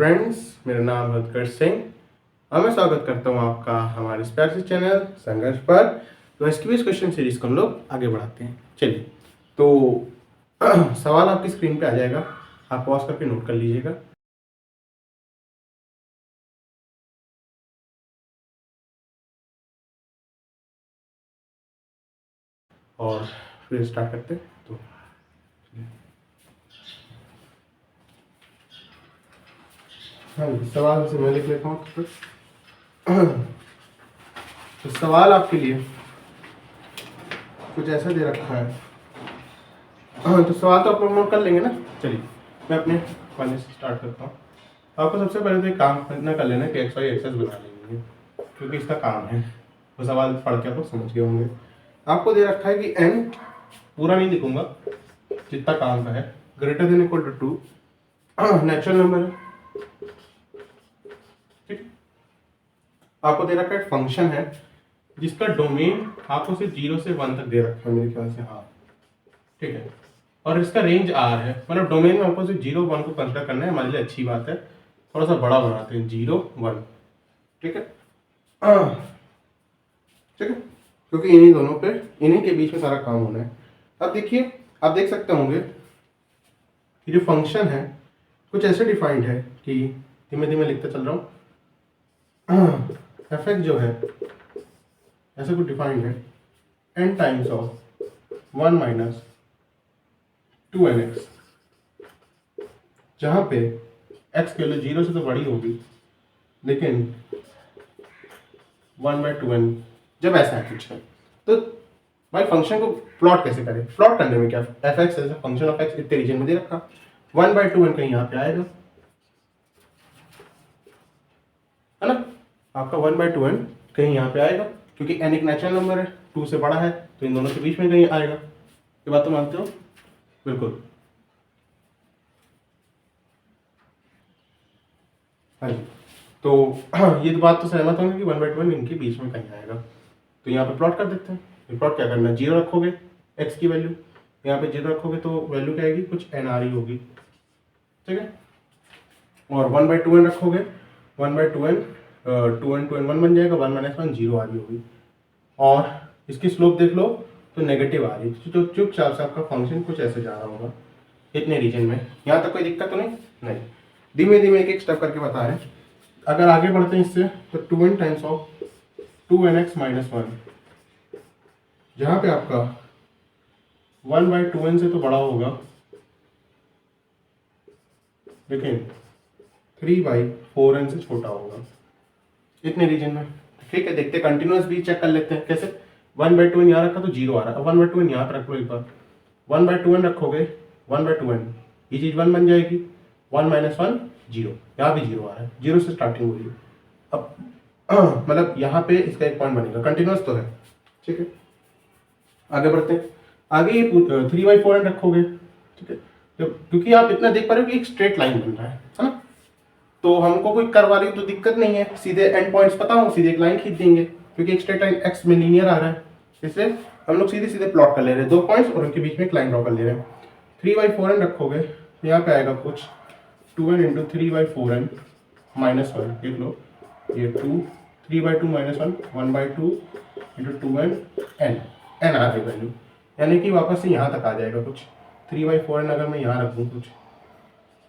Friends, मेरा नाम है उत्कर्ष सिंह और मैं स्वागत करता हूँ आपका हमारे इस प्यारे से चैनल संघर्ष पर। तो इसकी भी इस क्वेश्चन सीरीज को हम लोग आगे बढ़ाते हैं। चलिए, तो सवाल आपकी स्क्रीन पे आ जाएगा, आप पॉज करके नोट कर लीजिएगा। और फिर स्टार्ट करते हैं। तो हाँ जी, सवाल से मैं लिख लेता हूँ। तो सवाल आपके लिए कुछ ऐसा दे रखा है। तो सवाल तो आप लोग नोट कर लेंगे ना। चलिए, मैं अपने वाले से स्टार्ट करता हूँ। आपको सबसे पहले तो एक काम इतना कर लेना कि एक्स वाई एक्सेस बना लेंगे, क्योंकि इसका काम है। वो सवाल पढ़ के आप लोग समझ गए होंगे। आपको दे रखा है कि n पूरा नहीं लिखूंगा, जितना काम का है, greater than equal to 2 natural number है। ठीक, आपको दे रखा है फंक्शन है जिसका डोमेन आपको सिर्फ 0 से 1 तक दे रखा है मेरे ख्याल से। हाँ, ठीक है। और इसका रेंज r है, मतलब डोमेन में आपको सिर्फ 0 1 को कंसिडर करना है। हमारे लिए अच्छी बात है, थोड़ा सा बड़ा बनाते हैं 0 1। ठीक है, ठीक है, क्योंकि इन्हीं दोनों पे, इन्हीं के बीच में सारा काम होना है। अब देखिए, आप देख सकते होंगे कि जो फंक्शन है कुछ ऐसे डिफाइंड है कि धीमे धीमे लिखते चल रहा हूँ। एफ एक्स जो है ऐसे कुछ डिफाइंड है n times of 1 minus 2nx, जहाँ पे x की वैल्यू 0 से तो बड़ी होगी, लेकिन 1/2n जब ऐसा है कुछ है। तो भाई फंक्शन को प्लॉट कैसे करें? प्लॉट करने में क्या, f x as function of x इतने रीजन में दे रखा, 1/2n कहीं यहाँ पे आएगा, है ना। आपका 1/2n कहीं यहाँ पे आएगा, क्योंकि n एक नेचुरल नंबर है, 2 से बड़ा है, तो इन दोनों के बीच में कहीं आएगा। ये बात तो मानते हो? बिल्कुल। हाँ जी, तो ये तो बात तो सहमत होंगे कि 1/2n इनके बीच में कहीं आएगा। तो यहाँ पे प्लॉट कर देते हैं। ये प्लॉट क्या करना है, 0 रखोगे x की वैल्यू, यहाँ पे 0 रखोगे तो वैल्यू क्या आएगी, कुछ nr ही होगी। ठीक है, और 1/2n रखोगे, 1/2n 2n 2n 1 बन जाएगा, 1 माइनस 1 0 आ रही होगी। और इसकी स्लोप देख लो तो नेगेटिव आ रही है, तो चुपचाप से आपका फंक्शन कुछ ऐसे जा रहा होगा इतने रीजन में। यहाँ तक कोई दिक्कत तो नहीं। धीमे धीमे एक एक स्टेप करके बता रहे हैं। अगर आगे बढ़ते हैं इससे, तो 2n times of 2nx minus 1, जहाँ पे आपका 1/2n से तो बड़ा होगा, लेकिन 3/4n से छोटा होगा इतने रीजन में। ठीक है, देखते कंटिन्यूस भी चेक कर लेते हैं कैसे। 1/2n यहाँ रखा तो 0 आ रहा है, अब 1/2n यहाँ पर रख लो एक बार, 1/2n रखोगे, 1/2n ये चीज 1 बन जाएगी, 1 माइनस 1 0, यहाँ भी 0 आ रहा है, 0 से स्टार्टिंग हो रही है। अब मतलब यहाँ पे इसका एक पॉइंट बनेगा, कंटिन्यूस तो है। ठीक है, आगे बढ़ते हैं। आगे ये 3/4n रखोगे। ठीक है, क्योंकि आप इतना देख पा रहे हो कि एक स्ट्रेट लाइन बन रहा है ना, तो हमको कोई करवा रही तो दिक्कत नहीं है, सीधे एंड पॉइंट्स पता हो, सीधे एक लाइन खींच देंगे, क्योंकि एक स्ट्रेट लाइन एक्स में लीनियर आ रहा है, इसलिए हम लोग सीधे सीधे प्लॉट कर ले रहे हैं 2 पॉइंट्स और उनके बीच में एक लाइन ड्रॉ कर ले रहे हैं। 3/4n रखोगे तो यहाँ पे आएगा कुछ 2n इंटू 3/4n माइनस 1, देख लो ये 2, 3/2 माइनस 1, 1/2 इंटू 2n n आ गई वैल्यू, यानी कि वापस से यहाँ तक आ जाएगा कुछ 3/4n। अगर मैं यहाँ रख दूँ कुछ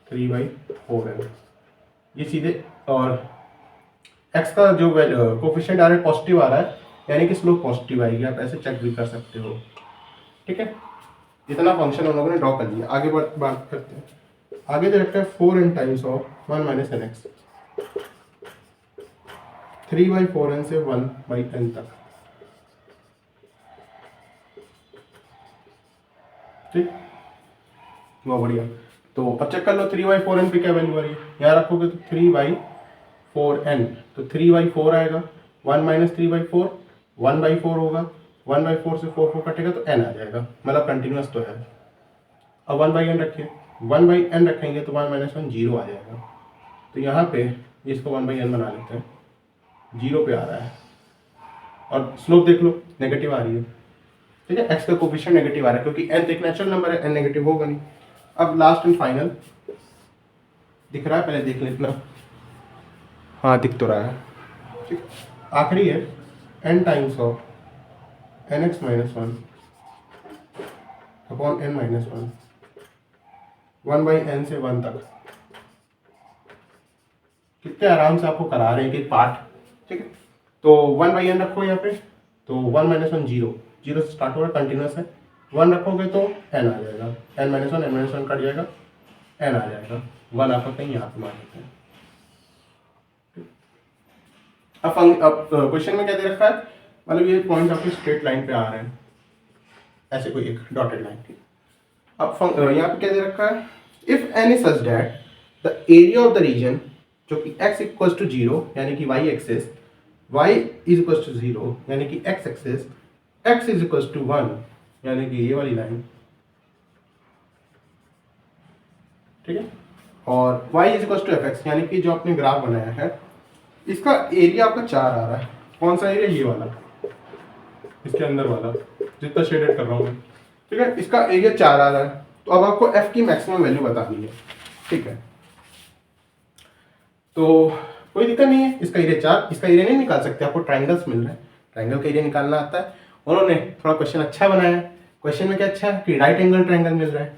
3/4n, ये सीधे, और x का जो कोफिशिएंट आ रहा है पॉजिटिव आ रहा है, यानी कि स्लोप पॉजिटिव आएगी। आप ऐसे चेक भी कर सकते हो। ठीक है, इतना फंक्शन हम लोगों ने ड्रॉ कर लिया। आगे बात करते हैं। आगे जो रखता है 4n times of 1 minus nx, 3/4n से 1/n तक। ठीक, बहुत बढ़िया। तो अब चेक कर लो 3/4n पे क्या वैल्यू आ रही है। यहाँ रखोगे तो 3/4n, तो 3/4 आएगा, 1 माइनस 3/4 1/4 होगा, 1/4 से 4 कटेगा तो n आ जाएगा, मतलब कंटिन्यूस तो है। अब 1/n रखिए, 1/n रखेंगे तो 1 माइनस 1 0 आ जाएगा, तो यहाँ पे इसको 1/n बना लेते हैं, 0 पे आ रहा है। और स्लोप देख लो नेगेटिव आ रही है। ठीक है, x का कोफिशिएंट नेगेटिव आ रहा है, क्योंकि n एक नेचुरल नंबर है, n नेगेटिव होगा नहीं। अब लास्ट एंड फाइनल, दिख रहा है, पहले देख लेना। हाँ दिख तो रहा है, ठीक। आखिरी है n times of nx minus one upon n minus one, 1/n से 1 तक। कितने आराम से आपको करा रहे हैं कि पार्ट, ठीक है। तो 1/n रखो यहाँ पे, तो 1 माइनस वन जीरो, जीरो से स्टार्ट हो रहा है, कंटिन्यूस है। 1 रखोगे तो n आ जाएगा, n माइनस वन कट जाएगा, n आ जाएगा। 1 आपका कहीं यहाँ पे मान लेते हैं। अब क्वेश्चन में क्या दे रखा है, मतलब ये पॉइंट आपके स्ट्रेट लाइन पे आ रहे हैं, ऐसे कोई एक डॉटेड लाइन की। अब यहाँ पे क्या दे रखा है, if n is such that the area of the region, जो कि x इक्वल्स टू 0 यानी कि y axis, y is equals to 0 यानी कि x axis, x is equals to 1 यानी कि ये वाली लाइन, ठीक है, और y is equals to fx यानी कि जो आपने ग्राफ बनाया है इसका एरिया आपका 4 आ रहा है। कौन सा एरिया, ये वाला, इसके अंदर वाला जितना शेडेड कर रहा हूँ मैं, ठीक है। इसका एरिया 4 आ रहा है, तो अब आपको f की मैक्सिमम वैल्यू बतानी है, ठीक है। तो कोई दिक्कत नहीं है, इसका एरिया 4, इसका एरिया नहीं निकाल सकते, आपको ट्राइंगल्स मिल रहे हैं, ट्राइंगल का एरिया निकालना आता है। उन्होंने थोड़ा क्वेश्चन अच्छा बनाया है। क्वेश्चन में क्या अच्छा है कि राइट एंगल ट्राइंगल मिल रहा है।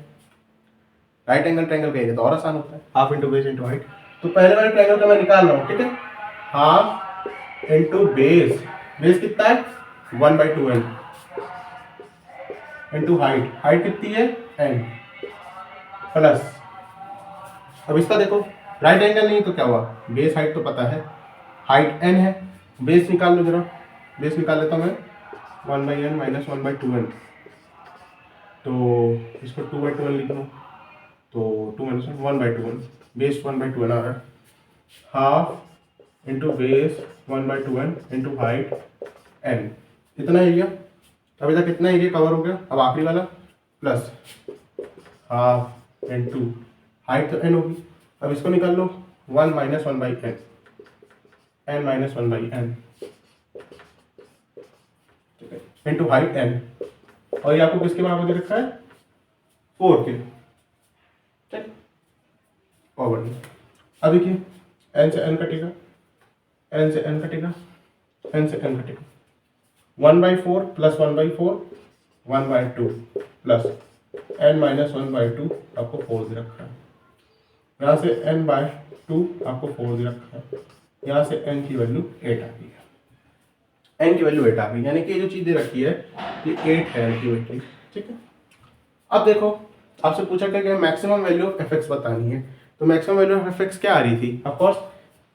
राइट एंगल ट्राइंगल का एरिया तो और आसान होता है, half into base into height. तो पहले वाले ट्राइंगल का मैं निकाल रहा हूँ, ठीक है। हाफ इंटू बेस, बेस कितना है 1/2n इंटू हाइट, हाइट कितनी है n प्लस, अब इसका देखो राइट एंगल नहीं तो क्या हुआ, बेस हाइट तो पता है, हाइट n है, बेस निकाल लो जरा, बेस निकाल लेता हूँ मैं 1/n माइनस 1/2n, तो इसको 2/2n लिख लूँ, तो 2 माइनस 1/2n, बेस 1/2n आ रहा है, half into base 1/2n into height n, इतना एरिया। अभी तक कितना एरिया कवर हो गया, अब आखिरी वाला प्लस हाफ इंटू हाइट तो n होगी, अब इसको निकाल लो 1 minus 1/n, n minus 1/n, ठीक है, इंटू हाइट n, और ये आपको किसके बराबर दे रखा है 4 के, ठीक। और बढ़िया, अब देखिए n से n कटेगा, n से n कटेगा, n से n कटेगा, 1/4 प्लस 1/4 1/2 प्लस n माइनस 1/2 आपको 4 दे रखा है, यहाँ से n/2 आपको 4 दे रखा है, यहाँ से n की वैल्यू 8 आ गई है, n की वैल्यू 8 आ गई, यानी कि ये जो चीज़ दे रखी है ये 8 है n की वैल्यू, ठीक है। अब देखो आपसे पूछा क्या कि मैक्सिमम वैल्यू ऑफ fx बतानी है, तो मैक्सिमम वैल्यू ऑफ fx क्या आ रही थी, ऑफ कोर्स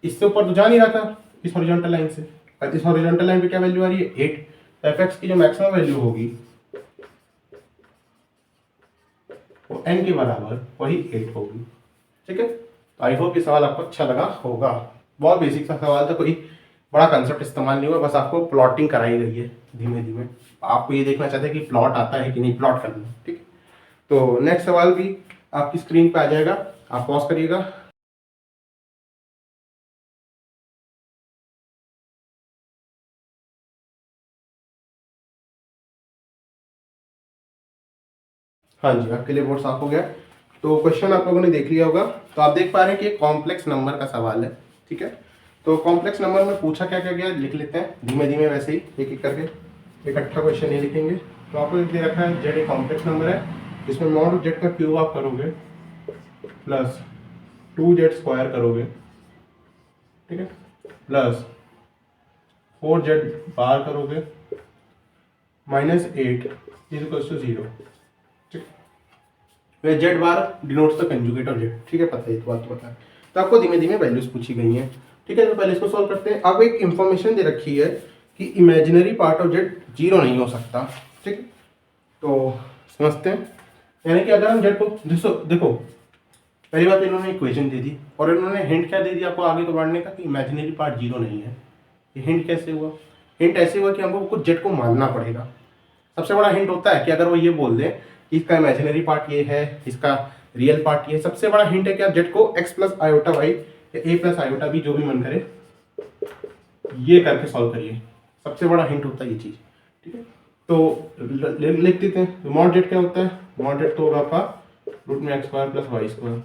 इससे ऊपर तो जा नहीं रहा था इस हॉरिजॉन्टल लाइन से, और इस हॉरिजॉन्टल लाइन पे क्या वैल्यू आ रही है 8, तो fx की जो मैक्सिमम वैल्यू होगी वो n के बराबर वही 8 होगी, ठीक है। तो आई होप ये सवाल आपको अच्छा लगा होगा, बहुत बेसिक सा सवाल था, कोई बड़ा कंसेप्ट इस्तेमाल नहीं हुआ, बस आपको प्लॉटिंग कराई गई है धीमे धीमे, आपको ये देखना चाहते हैं कि प्लॉट आता है कि नहीं प्लॉट करना, ठीक है। तो नेक्स्ट सवाल भी आपकी स्क्रीन पे आ जाएगा, आप पॉज करिएगा। हाँ जी, आपके लिए बोर्ड साफ हो गया। तो क्वेश्चन आप लोगों ने देख लिया होगा, तो आप देख पा रहे हैं कि कॉम्प्लेक्स नंबर का सवाल है, ठीक है। तो कॉम्प्लेक्स नंबर में पूछा क्या क्या गया लिख लेते हैं धीमे धीमे, वैसे ही एक एक करके इकट्ठा क्वेश्चन नहीं लिखेंगे। तो आपको दे रखा है जेड एक कॉम्प्लेक्स नंबर है, जिसमें मॉड जेड का क्यूब आप करोगे प्लस 2z² करोगे, ठीक है, प्लस 4z बार करोगे माइनस 8 इज इक्वल टू 0, ठीक है। Z bar denotes the conjugate of Z, ठीक है, पता है तो बात तो पता है। तो आपको धीमे धीमे वैल्यूज पूछी गई हैं, ठीक है। तो पहले इसको सॉल्व करते हैं। अब एक इंफॉर्मेशन दे रखी है कि इमेजिनरी पार्ट ऑफ जेड 0 नहीं हो सकता, ठीक है। तो समझते हैं, यानी कि अगर हम जेड को देखो पहली बात इन्होंने इक्वेशन दे दी, और इन्होंने हिंट क्या दे दिया आपको आगे को बढ़ने का कि इमेजिनरी पार्ट 0 नहीं है। ये हिंट कैसे हुआ, हिंट ऐसे हुआ कि हमको कुछ जेड को मानना पड़ेगा। सबसे बड़ा हिंट होता है कि अगर वो ये बोल दें कि इसका इमेजिनरी पार्ट ये है, इसका रियल पार्ट ये है, सबसे बड़ा हिंट है कि आप जेड को x प्लस आयोटा वाई या a प्लस आयोटा भी, जो भी मन करे ये करके सॉल्व करिए, सबसे बड़ा हिंट होता है ये चीज़, ठीक है। तो लिख देते हैं, मॉड जेड क्या होता है, मॉड जेड तो होगा आपका रूट में x² प्लस y²,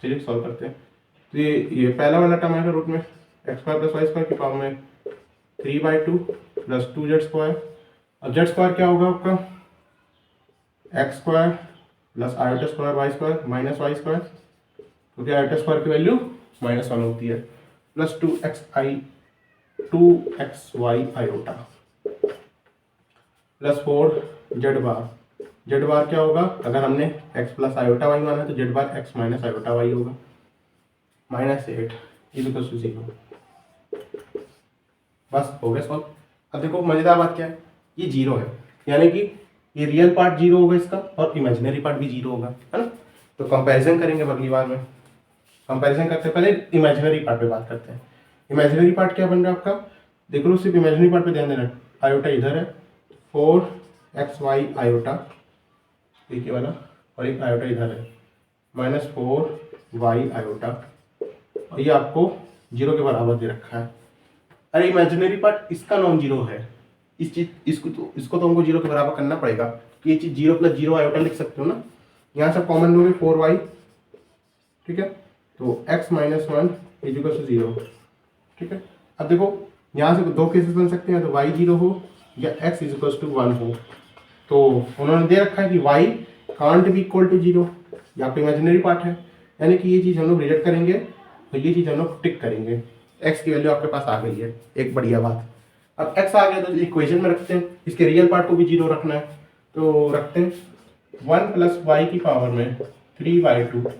चलिए सॉल्व करते हैं। तो ये पहला वाला टर्म आएगा रूट में x square plus y square की पावर में 3/2 प्लस 2z²। अब z² क्या होगा आपका x square plus iota square y square minus y square, क्योंकि आयोटा स्क्वायर की वैल्यू -1 होती है, plus 2xy iota plus 4z bar. Z bar क्या होगा, अगर हमने x प्लस आयोटा वाई माना है तो जेड बार x माइनस आयोटा वाई होगा, -8 = 0। बस हो गया सॉल्व। अब देखो मजेदार बात क्या है, ये 0 है, यानी कि ये रियल पार्ट 0 होगा इसका और इमेजिनरी पार्ट भी 0 होगा, है ना। तो कंपैरिजन करेंगे अगली बार में। कंपैरिजन करते पहले इमेजिनरी पार्ट पे बात करते हैं। इमेजिनरी पार्ट क्या बन रहा है आपका, देख लो, सिर्फ इमेजिनरी पार्ट पे ध्यान देना। आयोटा इधर है 4xy आयोटा, एक वाला, और एक आयोटा इधर है -4y आयोटा, और ये आपको 0 के बराबर दे रखा है। अरे इमेजिनरी पार्ट इसका नॉन जीरो है, इसको तो हमको 0 के बराबर करना पड़ेगा। कि ये चीज 0 + 0 आयोटा लिख सकते हो ना, यहाँ से कॉमन लोगे 4y, ठीक है, तो x - 1 = 0, ठीक है। अब देखो यहाँ से दो केसेस बन सकते हैं, तो y 0 हो या x = 1 हो। तो उन्होंने दे रखा है कि y can't be equal to 0, या आपका इमेजिनरी पार्ट है, यानी कि ये चीज़ हम लोग रिजेक्ट करेंगे और ये चीज़ हम लोग टिक करेंगे। x की वैल्यू आपके पास आ गई है, एक बढ़िया बात। अब x आ गया तो इक्वेशन में रखते हैं, इसके रियल पार्ट को भी 0 रखना है, तो रखते हैं 1 + y की पावर में 3/2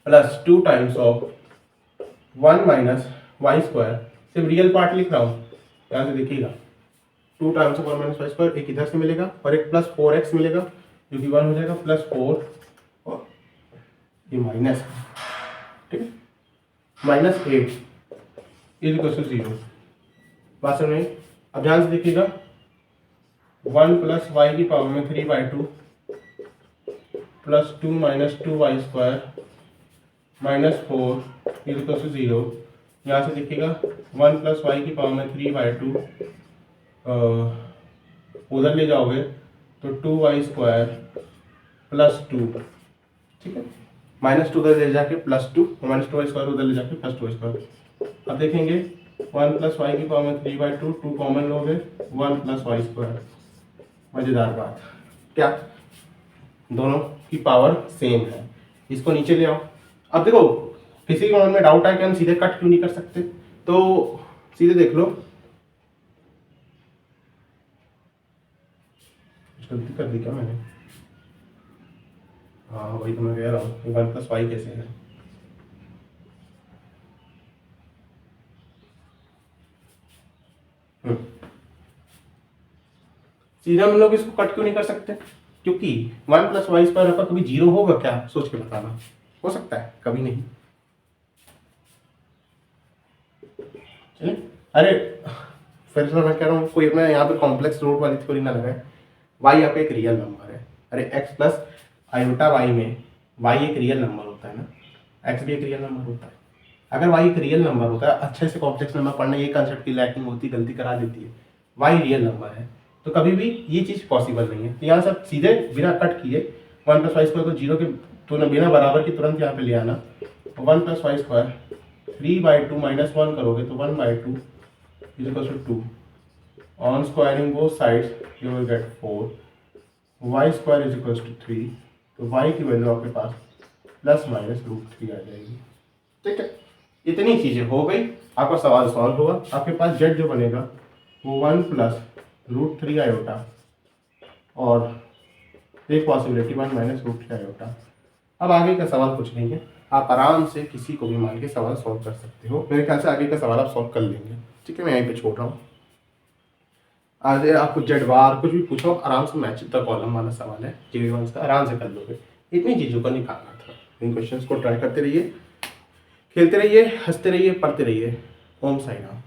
प्लस 2 टाइम्स ऑफ 1 - y²। सिर्फ रियल पार्ट लिख रहा हूँ, यहाँ से देखिएगा 2 टाइम्स ऑफ 1 - y², एक इधर से मिलेगा और एक प्लस 4x मिलेगा, जो कि 1 हो जाएगा, प्लस 4 और ये माइनस, ठीक है, -8 = 0। बात समझ में? अब ध्यान से देखिएगा 1 + y की पावर में 3/2 प्लस 2 - 2y² -4 = 0। यहाँ से देखिएगा 1 + y की पावर में 3/2 उधर ले जाओगे तो 2y² प्लस 2, ठीक है, -2 उधर ले जाके प्लस 2, -2y² उधर ले जाके प्लस 2y²। अब देखेंगे 1 + y की पावर में 3/2, 2 कॉमन लोगे 1 + y²। मजेदार बात क्या, दोनों की पावर सेम है, इसको नीचे ले आओ। अब देखो किसी के मन में डाउट है कि हम सीधे कट क्यों नहीं कर सकते, तो सीधे देख लो, गलती कर दी क्या मैंने, हाँ वही तो मैं कह रहा हूँ 1 + y कैसे है। सीधे हम लोग इसको कट क्यों नहीं कर सकते, क्योंकि 1 + y² आपका कभी 0 होगा क्या, सोच के बताना, हो सकता है, कभी नहीं। चलिए, अरे फिर से मैं कह रहा हूँ, कोई अपना यहाँ पे कॉम्प्लेक्स रूट वाली थ्योरी ना लगाए। y आपका एक रियल नंबर है, अरे x प्लस आयोटा y में y एक रियल नंबर होता है ना, x भी एक रियल नंबर होता है। अगर y एक रियल नंबर होता है, अच्छे से कॉम्प्लेक्स नंबर पढ़ना, ये कंसेप्ट की लैकिंग होती, गलती करा देती है। y रियल नंबर है तो कभी भी ये चीज़ पॉसिबल नहीं है। तो यहाँ सब सीधे बिना कट किए 1 + y² को 0 के तुरंत बिना बराबर की तुरंत यहाँ पे ले आना, 1 + y² 3/2 -1 करोगे तो 1/2 = 2। On squaring both sides you will get 4, y² = 3, तो y की वैल्यू आपके पास ±√3 आ जाएगी, ठीक है। इतनी चीजें हो गई, आपका सवाल सॉल्व होगा। आपके पास z जो बनेगा वो 1 + √3 आयोटा और एक पॉसिबिलिटी 1 - √3 आयोटा। अब आगे का सवाल कुछ नहीं है, आप आराम से किसी को भी मान के सवाल सॉल्व कर सकते हो। मेरे ख्याल से आगे का सवाल आप सॉल्व कर लेंगे, ठीक है। मैं यहीं पे छोड़ रहा हूँ, आगे आपको जेड बार कुछ भी पूछो आराम से, मैच द कॉलम वाला सवाल है JV1 का, आराम से कर लोगे। इतनी चीज़ों को निकालना था। इन क्वेश्चंस को ट्राई करते रहिए, खेलते रहिए, हंसते रहिए, पढ़ते रहिए। ओम साई राम।